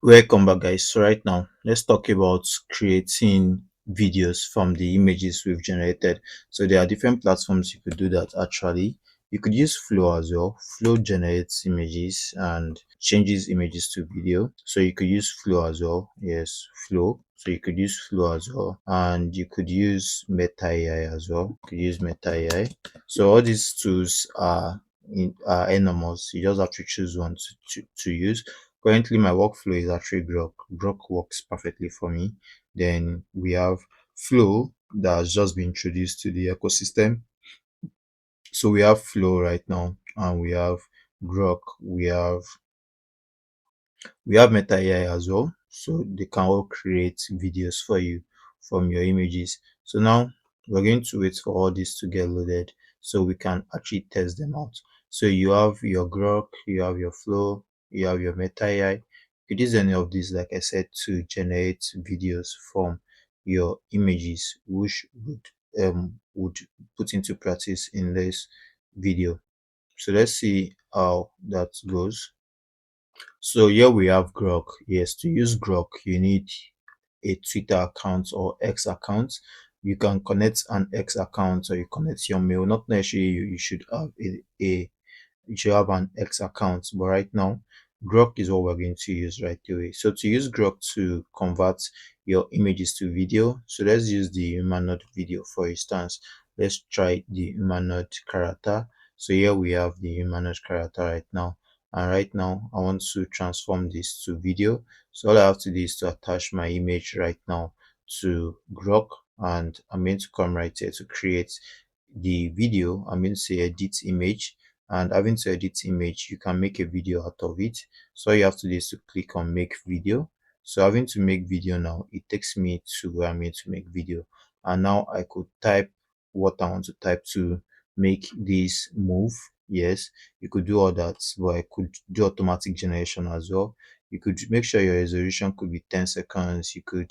Welcome back, guys. So right now let's talk about creating videos from the images we've generated. So there are different platforms you could do that. Actually, you could use Flow as well. Flow generates images and changes images to video, so you could use Flow as well. Yes, Flow. So you could use Flow as well, and you could use Meta AI as well. You could use Meta AI. So all these tools are enormous. You just have to choose one to use. Currently, my workflow is actually Grok. Grok works perfectly for me. Then we have Flow that has just been introduced to the ecosystem. So we have Flow right now, and we have Grok. We have Meta AI as well. So they can all create videos for you from your images. So now we're going to wait for all this to get loaded so we can actually test them out. So you have your Grok, you have your Flow, you have your Meta AI. You could use any of these, like I said, to generate videos from your images, which would put into practice in this video. So let's see how that goes. So here we have Grok. Yes, to use Grok, you need a Twitter account or X account. You can connect an X account or you connect your mail. Not necessarily you should have you should have an X account, but right now Grok is what we're going to use right away. So to use Grok to convert your images to video, so let's use the humanoid video for instance. Let's try the humanoid character. So here we have the humanoid character right now, and right now I want to transform this to video. So all I have to do is to attach my image right now to Grok, and I'm going to come right here to create the video. I'm going to say edit image, and having to edit image, you can make a video out of it. So all you have to do is to click on make video. So having to make video now, it takes me to where I'm going to make video, and now I could type what I want to type to make this move. Yes, you could do all that, but I could do automatic generation as well. You could make sure your resolution could be 10 seconds. You could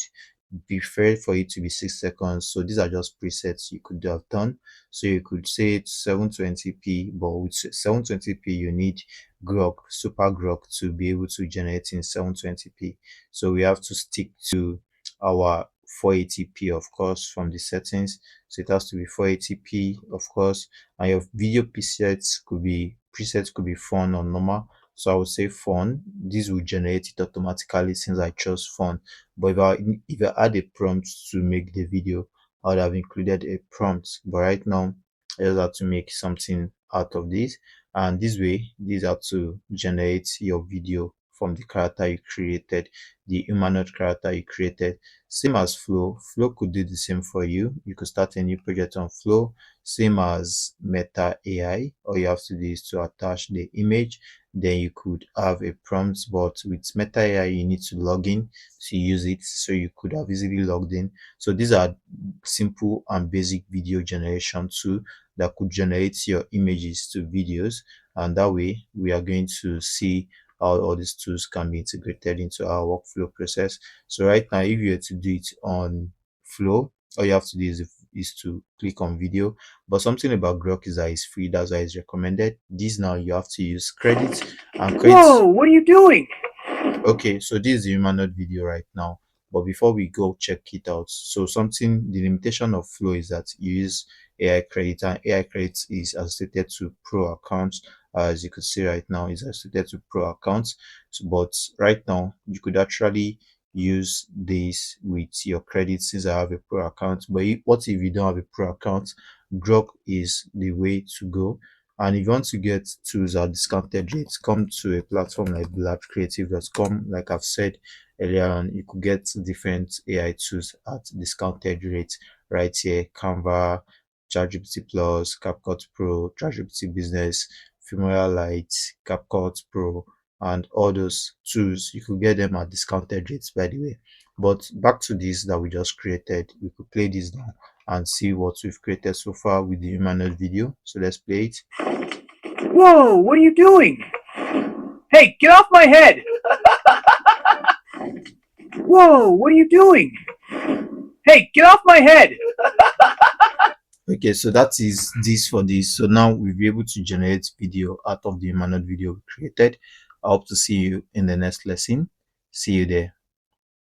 prefer for it to be 6 seconds. So these are just presets you could have done. So you could say it's 720p, but with 720p you need Grok, Super Grok, to be able to generate in 720p. So we have to stick to our 480p, of course, from the settings. So it has to be 480p, of course, and your video presets could be fun or normal. So I would say fun. This will generate it automatically since I chose fun. But if I add a prompt to make the video, I would have included a prompt. But right now, I just have to make something out of this. And this way, these are to generate your video from the character you created, the humanoid character you created. Same as Flow. Flow could do the same for you. You could start a new project on Flow. Same as Meta AI. All you have to do is to attach the image. Then you could have a prompt, but with Meta AI, you need to log in to use it. So you could have easily logged in. So these are simple and basic video generation tool that could generate your images to videos, and that way we are going to see how all these tools can be integrated into our workflow process. So right now, if you were to do it on Flow, all you have to do is to click on video. But something about Grok is that it's free, that's why it's recommended. This now you have to use credits, and credits. Whoa, what are you doing? Okay, so this is the humanoid video right now. But before we go check it out, so something, the limitation of Flow is that you use AI credit, and AI credit is associated to pro accounts. As you could see right now, is associated to pro accounts. So, but right now, you could actually use this with your credits since I have a pro account. But what if you don't have a pro account? Grok is the way to go. And if you want to get tools at discounted rates, come to a platform like blabcreative.com. Like I've said earlier on, you could get different AI tools at discounted rates right here. Canva, ChatGPT Plus, CapCut Pro, ChatGPT Business, Filmora Lite, CapCut Pro, and all those tools. You could get them at discounted rates, by the way. But back to this that we just created, we could play this now and see what we've created so far with the humanoid video. So let's play it. Whoa, what are you doing? Hey, get off my head! Whoa, what are you doing? Hey, get off my head! Okay, so that is this for this. So now we'll be able to generate video out of the humanoid video we created. I hope to see you in the next lesson. See you there.